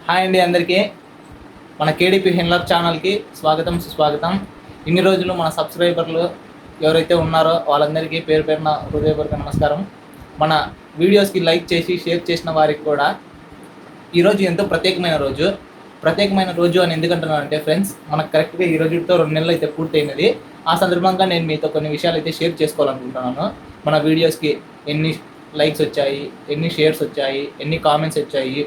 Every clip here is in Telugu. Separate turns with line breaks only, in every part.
హాయ్ అండి అందరికీ. మన కేడిపి హెన్లర్ ఛానల్కి స్వాగతం సుస్వాగతం. ఇన్ని రోజులు మన సబ్స్క్రైబర్లు ఎవరైతే ఉన్నారో వాళ్ళందరికీ పేరు పేరున హృదయపూర్వక నమస్కారం. మన వీడియోస్కి లైక్ చేసి షేర్ చేసిన వారికి కూడా ఈరోజు ఎంతో ప్రత్యేకమైన రోజు అని ఎందుకంటున్నానంటే ఫ్రెండ్స్, మనకు కరెక్ట్గా ఈ రోజుతో 2 నెలలు అయితే పూర్తయినది. ఆ సందర్భంగా నేను మీతో కొన్ని విషయాలు అయితే షేర్ చేసుకోవాలనుకుంటున్నాను. మన వీడియోస్కి ఎన్ని లైక్స్ వచ్చాయి, ఎన్ని షేర్స్ వచ్చాయి, ఎన్ని కామెంట్స్ వచ్చాయి,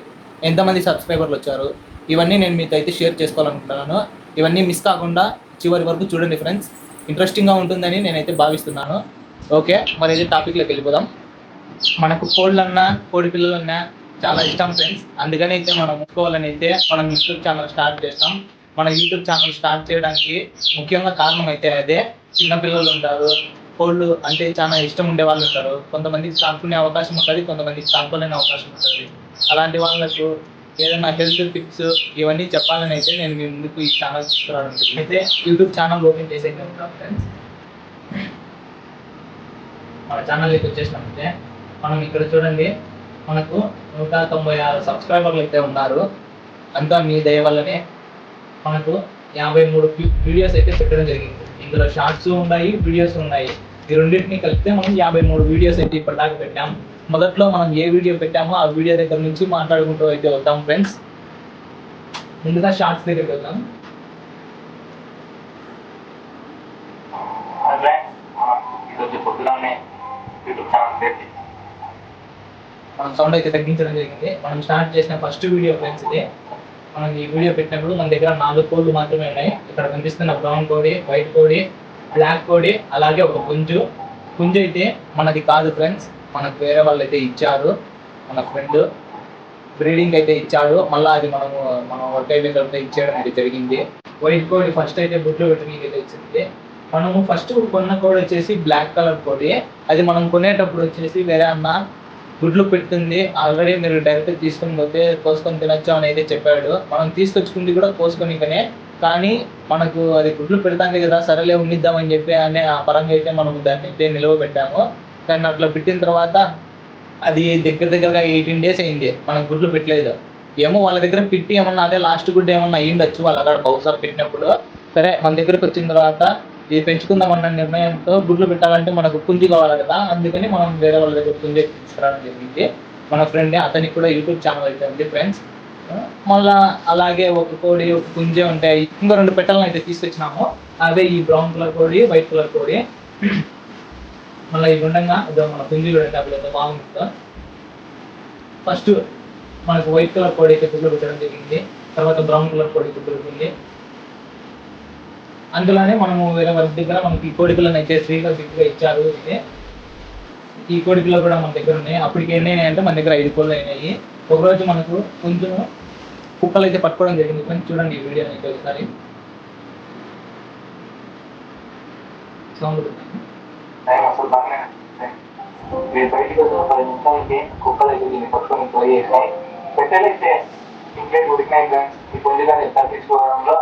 ఎంతమంది సబ్స్క్రైబర్లు వచ్చారు, ఇవన్నీ నేను మీతో అయితే షేర్ చేసుకోవాలనుకుంటున్నాను. ఇవన్నీ మిస్ కాకుండా చివరి వరకు చూడండి ఫ్రెండ్స్, ఇంట్రెస్టింగ్గా ఉంటుందని నేనైతే భావిస్తున్నాను. ఓకే, మరి అయితే టాపిక్లోకి వెళ్ళిపోదాం. మనకు కోళ్ళన్నా కోడి పిల్లలన్నా చాలా ఇష్టం ఫ్రెండ్స్. అందుకని అయితే మనం ముట్టుకోవాలని అయితే మనం యూట్యూబ్ ఛానల్ స్టార్ట్ చేస్తాం. మన యూట్యూబ్ ఛానల్ స్టార్ట్ చేయడానికి ముఖ్యంగా కారణం అయితే అదే. చిన్నపిల్లలు ఉంటారు, కోళ్ళు అంటే చాలా ఇష్టం ఉండే వాళ్ళు ఉంటారు. కొంతమందికి సాకునే అవకాశం ఉంటుంది, కొంతమందికి సాకోలేని అవకాశం ఉంటుంది. అలాంటి వాళ్ళకు ఏదైనా హెల్త్ టిప్స్ ఇవన్నీ చెప్పాలని అయితే నేను మీ ముందుకు ఈ ఛానల్ తీసుకురావడం. అయితే యూట్యూబ్ ఛానల్ ఓపెన్ చేసే ఫ్రెండ్స్, మన ఛానల్కి వచ్చేసినామంటే మనం ఇక్కడ చూడండి, మనకు 196 సబ్స్క్రైబర్లు అయితే ఉన్నారు. అంతా మీ దయ వల్లనే మనకు 53 వీడియోస్ అయితే పెట్టడం జరిగింది. ఇందులో షార్ట్స్ ఉన్నాయి, వీడియోస్ ఉన్నాయి. ఈ రెండింటిని కలిపితే మనం 53 వీడియోస్ అయితే ఇప్పటిదాకా పెట్టాం. మొదట్లో మనం ఏ వీడియో పెట్టామో ఆ వీడియో దగ్గర నుంచి మాట్లాడుకుంటూ అయితే వద్దాం ఫ్రెండ్స్. ముందుగా షార్ట్స్ దగ్గరికి వెళ్దాం. మనం సౌండ్ అయితే తగ్గించడం జరిగింది. మనం స్టార్ట్ చేసిన ఫస్ట్ వీడియో ఫ్రెండ్స్ ఇది. మనం ఈ వీడియో పెట్టినప్పుడు మన దగ్గర 4 కోళ్ళు మాత్రమే ఉన్నాయి. ఇక్కడ కనిపిస్తున్న బ్రౌన్ కోడి, వైట్ కోడి, బ్లాక్ కోడి, అలాగే ఒక పుంజు అయితే మనది కాదు ఫ్రెండ్స్, మనకు వేరే వాళ్ళు అయితే ఇచ్చారు. మన ఫ్రెండ్ బ్రీడింగ్ అయితే ఇచ్చాడు. మళ్ళీ అది మనం వర్క్ అయిపోయిన తర్వాత ఇచ్చేయడం అయితే జరిగింది. వైట్ కోడి ఫస్ట్ అయితే గుడ్లు పెట్టడానికి అయితే ఇచ్చింది. మనము ఫస్ట్ కొన్న కోడి వచ్చేసి బ్లాక్ కలర్ కోడి. అది మనం కొనేటప్పుడు వచ్చేసి వేరే అన్న గుడ్లు పెడుతుంది, ఆల్రెడీ మీరు డైరెక్ట్ తీసుకొని పోతే కోసుకొని తినొచ్చు అని అయితే చెప్పాడు. మనం తీసుకొచ్చుకుంది కూడా కోసుకొనికనే, కానీ మనకు అది గుడ్లు పెడతాంది కదా, సరేలే ఉండిద్దామని చెప్పి అనే ఆ పరంగా అయితే మనం దాన్ని అయితే నిల్వ పెట్టాము. కానీ అట్లా పెట్టిన తర్వాత అది దగ్గరగా 18 days అయింది, మనం గుడ్లు పెట్టలేదు. ఏమో వాళ్ళ దగ్గర పెట్టి ఏమన్నా అదే లాస్ట్ గుడ్డు ఏమన్నా అయ్యిండొచ్చు వాళ్ళ అక్కడ బహుశా పెట్టినప్పుడు. సరే, మన దగ్గరకు వచ్చిన తర్వాత ఇది పెంచుకుందామన్న నిర్ణయంతో గుడ్లు పెట్టాలంటే మనకు పుంజి కావాలి కదా, అందుకని మనం వేరే వాళ్ళ దగ్గర పుంజి తీసుకురావడం జరిగింది. మన ఫ్రెండే, అతనికి కూడా యూట్యూబ్ ఛానల్ అయితే ఉంది ఫ్రెండ్స్. మళ్ళా అలాగే ఒక కోడి, ఒక పుంజే ఉంటాయి. ఇంకా 2 పెట్టెలను అయితే తీసుకొచ్చినాము. అదే ఈ బ్రౌన్ కలర్ కోడి, వైట్ కలర్ కోడి. మళ్ళీ ఈ గుండంగా మన పుంజి కూడా ఎంత బాగుంటుందో. ఫస్ట్ మనకు వైట్ కలర్ కోడి అయితే గుడ్లు పెట్టడం జరిగింది. తర్వాత బ్రౌన్ కలర్ కోడి గుడ్లు పెట్టింది. అందులోనే మనము వేరే వాళ్ళ దగ్గర మనకి ఈ కోడి పిల్లని అయితే ఫ్రీగా గిఫ్ట్గా ఇచ్చారు. ఇది ఈ కోడి పిల్లలు కూడా మన దగ్గర ఉన్నాయి. అప్పటికి ఎన్ని అయినాయంటే మన దగ్గర 5 కోళ్ళు అయినాయి. ఒకరోజు మనకు కొంచెం కుక్కలు అయితే పట్టుకోవడం జరిగింది ఫ్రెండ్స్. చూడండి ఈ వీడియో అయితే ఒకసారి సౌండ్
బయటికి వచ్చిన 10 నిమిషాలకి కుక్కలు అయితే దీన్ని పట్టుకొని ట్రై చేసాయి. పెట్టెలైతే ఇంప్లేట్ ఉడికినాయి ఫ్రెండ్స్. ఈ పుంజుగాన్ని తప్పించుకోవడంలో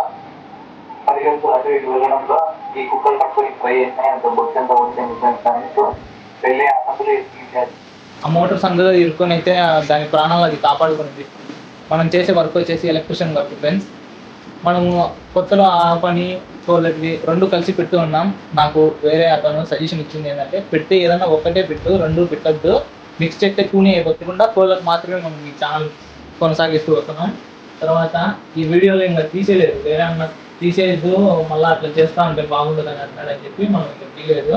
10 గంటలు అటు ఇటు వెళ్ళడంలో ఈ కుక్కలు పట్టుకొని ట్రై చేసినాయి. అంత బొచ్చంతా వచ్చింది ఫ్రెండ్స్. వెళ్ళి అసలు
ఆ మోటార్ సందులో ఇరుకొని అయితే దాని ప్రాణాలు అది కాపాడుకునేది. మనం చేసే వర్క్ వచ్చేసి ఎలక్ట్రిషియన్ వర్క్ ఫ్రెండ్స్. మనము కొత్తలో ఆ పని కోళ్ళకి 2 కలిసి పెడుతూ ఉన్నాం. నాకు వేరే అతను సజెషన్ ఇచ్చింది ఏంటంటే, పెడితే ఏదన్నా ఒకటే పెట్టు, 2 పెట్టద్దు. మిక్స్ చేస్తే కూని అయిపోకుండా కోళ్ళకి మాత్రమే మనం ఈ ఛానల్ కొనసాగిస్తూ వస్తున్నాం. తర్వాత ఈ వీడియోలో ఇంకా తీసేయలేదు, వేరే అన్న తీసేయద్దు మళ్ళీ అట్లా చేస్తా ఉంటే బాగుంటుంది అని అంటాడని చెప్పి మనం ఇంకా తీయలేదు.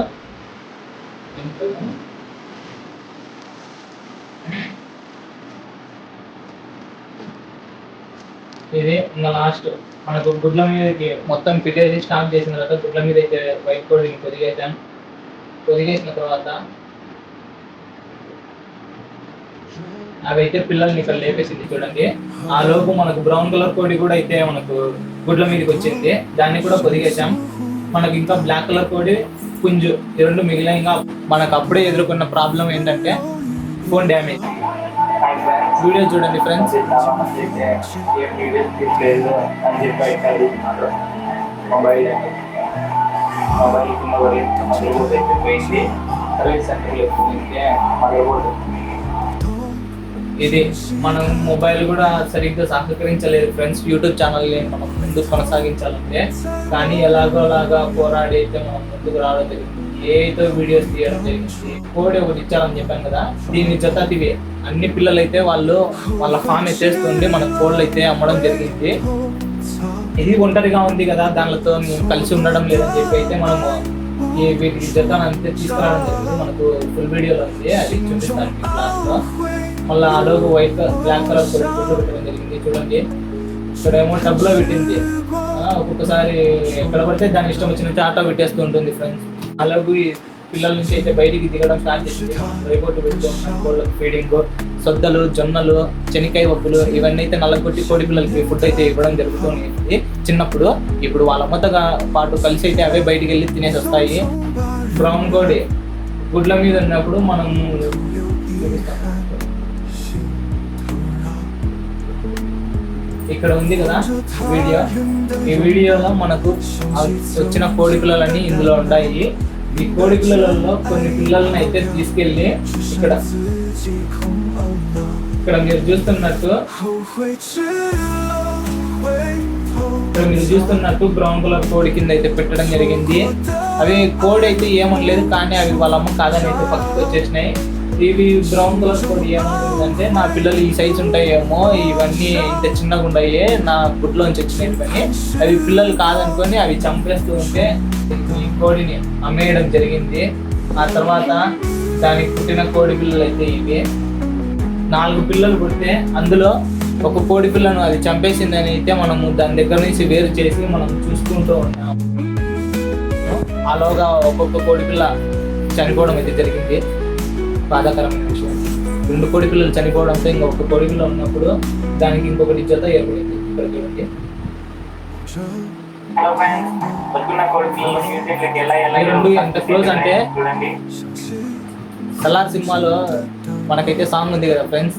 ఇది ఇంకా లాస్ట్ మనకు గుడ్ల మీదకి మొత్తం పెట్టేసి స్టార్ట్ చేసిన తర్వాత గుడ్ల మీద అయితే వైట్ కోడి పొదిగేసిన తర్వాత అవైతే పిల్లల్ని ఇక్కడ లేపేసింది చూడండి. ఆ లోపు మనకు బ్రౌన్ కలర్ కోడి కూడా అయితే మనకు గుడ్ల మీదకి వచ్చింది, దాన్ని కూడా పొదిగేసాం. మనకు ఇంకా బ్లాక్ కలర్ కోడి, పుంజు ఈ 2 మిగిలిన. ఇంకా మనకు అప్పుడే ఎదుర్కొన్న ప్రాబ్లం ఏంటంటే ఫోన్ డ్యామేజ్. వీడియో చూడండి ఫ్రెండ్స్.
మొబైల్ పోయింది, సర్వీస్ సెంటర్లో మదర్ బోర్డు
ఇది మనం మొబైల్ కూడా సరిగ్గా సహకరించలేదు ఫ్రెండ్స్ యూట్యూబ్ ఛానల్ని మనం ముందుకు కొనసాగించాలంటే. కానీ ఎలాగోలాగా పోరాడి అయితే మనం ముందుకు రావడం జరిగింది. ఏదో వీడియోస్ తీయడం జరిగింది. కోడి ఒకటి ఇచ్చారని చెప్పాను కదా, దీన్ని జతతివి అన్ని పిల్లలు అయితే వాళ్ళ ఫామ్ చేస్తుండి మన కోళ్ళు అయితే అమ్మడం జరిగింది. ఇది ఒంటరిగా ఉంది కదా, దానితో కలిసి ఉండడం లేదని చెప్పి అయితే మనము వీటికి జత అంతే తీసుకురావడం జరిగింది. మనకు ఫుల్ వీడియోలో ఉంది, అది చూపిస్తాను క్లాస్లో. మళ్ళీ ఆ లోపు వైట్ బ్లాక్ కలర్ ఫోటో పెట్టడం జరిగింది. చూడండి, ఇక్కడేమో టబ్లో పెట్టింది. ఒక్కొక్కసారి ఎక్కడ పడితే దాని ఇష్టం వచ్చినట్టు ఆటో పెట్టేస్తూ ఉంటుంది ఫ్రెండ్స్. అలాగే ఈ పిల్లల నుంచి అయితే బయటికి దిగడం స్టార్ట్ చేసింది. రేపోటు పెడుతూ ఉన్నాం కోళ్ళకి ఫీడింగ్. సొద్దలు, జొన్నలు, చెనికాయ పప్పులు ఇవన్నీ అయితే నల్లగొట్టి కోడి పిల్లలకి ఫుడ్ అయితే ఇవ్వడం జరుగుతుంది చిన్నప్పుడు. ఇప్పుడు వాళ్ళ అమ్మతో పాటు కలిసి అయితే అవే బయటికి వెళ్ళి తినేసి వస్తాయి. బ్రౌన్ కోడి గుడ్ల మీద ఉన్నప్పుడు మనం ఇక్కడ ఉంది కదా వీడియో, ఈ వీడియోలో మనకు వచ్చిన కోడి పిల్లలన్నీ ఇందులో ఉంటాయి. ఈ కోడి పిల్లలలో కొన్ని పిల్లలను అయితే తీసుకెళ్ళి ఇక్కడ మీరు చూస్తున్నట్టు బ్రౌన్ కలర్ కోడి కింద అయితే పెట్టడం జరిగింది. అవి కోడి అయితే ఏమనలేదు, కానీ అవి వాళ్ళ అమ్మ కాదని అయితే పక్కకు వచ్చేసినాయి. ఇవి బ్రౌన్ కలర్ కోడి ఏమంటుందంటే, నా పిల్లలు ఈ సైజు ఉంటాయేమో, ఇవన్నీ ఇంత చిన్నగా ఉంటాయి, నా గుడ్లోంచి వచ్చినవి. అవి పిల్లలు కాదనుకొని అవి చంపేస్తూ ఉంటే ఈ కోడిని అమ్మేయడం జరిగింది. ఆ తర్వాత దానికి పుట్టిన కోడి పిల్లలు అయితే ఇవి 4 పిల్లలు పుడితే అందులో ఒక కోడి పిల్లను అది చంపేసిందని అయితే మనము దాని దగ్గర నుంచి వేరు చేసి మనం చూసుకుంటూ ఉన్నాము. అలాగా ఒక్కొక్క కోడి పిల్ల చనిపోవడం అయితే జరిగింది. బాధాకరమైన విషయం. 2 కోడి పిల్లలు చనిపోవడంతో ఇంకా ఒక కోడి పిల్ల ఉన్నప్పుడు దానికి ఇంకొకటి జత ఏర్పడింది. ఇక్కడ చూడండి. రెండు ఎంత క్లోజ్ అంటే సలార్ సినిమాలో మనకైతే సాంగ్ ఉంది కదా ఫ్రెండ్స్,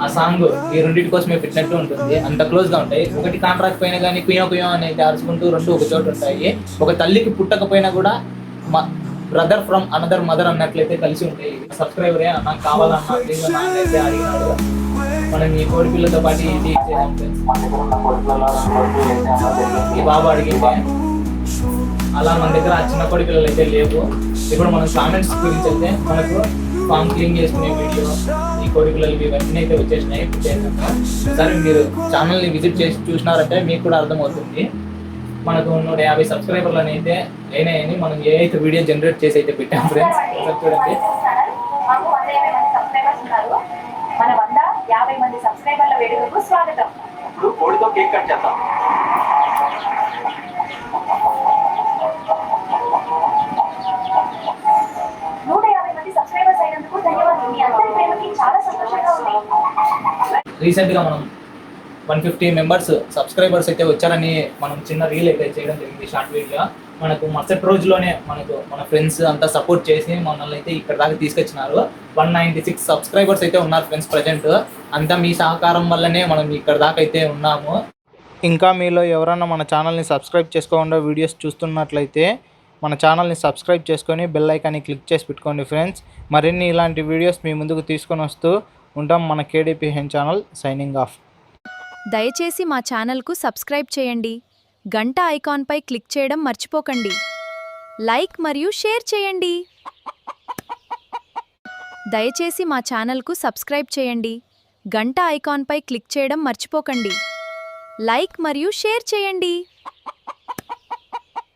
ఆ సాంగ్ ఈ రెండింటి కోసమే పెట్టినట్టు ఉంటుంది. అంత క్లోజ్ గా ఉంటాయి. ఒకటి కాంట్రాక్ట్ పైన కానీ కుయో కుయో అని అయితే అరుచుకుంటూ 2 ఒక చోట ఉంటాయి. ఒక తల్లికి పుట్టకపోయినా కూడా బ్రదర్ ఫ్రమ్ అనదర్ మదర్ అన్నట్లయితే కలిసి ఉంటాయి. సబ్స్క్రైబరే నాకు కావాలన్నా అయితే అడిగినాడు. మనం ఈ కోడి పిల్లతో పాటు ఇది ఇచ్చేదాం ఫ్రెండ్స్. ఈ బాబు అడిగితే అలా మన దగ్గర ఆ చిన్న కోడి పిల్లలు అయితే లేవు. ఇప్పుడు మనం కామెంట్స్ గురించి అయితే మనకు ఫామ్ క్లీన్ చేసుకునే వీడియో, ఈ కోడి పిల్లలకి ఇవన్నీ అయితే వచ్చేసినాయి. సరే, మీరు ఛానల్ని విజిట్ చేసి చూసినారంటే మీకు కూడా అర్థమవుతుంది. మనకు 150 సబ్స్క్రైబర్లు అయితే అయినాయని మనం ఏ అయితే వీడియో జనరేట్ చేసి అయితే పెట్టాం ఫ్రెండ్స్. చూడండి,
మన 150 మంది సబ్స్క్రైబర్ల వేడుకకు స్వాగతం.
ఇప్పుడు కోడితో కేక్ కట్ చేద్దాం.
రీసెంట్ గా మనం 150 మెంబర్స్ సబ్స్క్రైబర్స్ అయితే వచ్చారని మనం చిన్న రీల్ అయితే చేయడం జరిగింది, షార్ట్ వీడియో. మనకు మరుసటి రోజులోనే మన ఫ్రెండ్స్ అంతా సపోర్ట్ చేసి మనల్ని అయితే ఇక్కడ దాకా తీసుకొచ్చినారు. 196 సబ్స్క్రైబర్స్ అయితే ఉన్నారు ఫ్రెండ్స్ ప్రజెంట్. అంతా మీ సహకారం వల్లనే మనం ఇక్కడ దాకా అయితే ఉన్నాము. ఇంకా మీలో ఎవరైనా మన ఛానల్ని సబ్స్క్రైబ్ చేసుకోకుండా వీడియోస్ చూస్తున్నట్లయితే మన ఛానల్ని సబ్స్క్రైబ్ చేసుకొని బెల్ ఐకాన్ని క్లిక్ చేసి పెట్టుకోండి ఫ్రెండ్స్. మరిన్ని ఇలాంటి వీడియోస్ మీ ముందుకు తీసుకొని వస్తూ ఉంటాం. మన కేడీపీహెన్ ఛానల్ సైనింగ్ ఆఫ్.
దయచేసి మా ఛానల్కు సబ్స్క్రైబ్ చేయండి. గంట ఐకాన్పై క్లిక్ చేయడం మర్చిపోకండి. లైక్ మరియు షేర్ చేయండి. దయచేసి మా ఛానల్కు సబ్స్క్రైబ్ చేయండి. గంట ఐకాన్పై క్లిక్ చేయడం మర్చిపోకండి. లైక్ మరియు షేర్ చేయండి.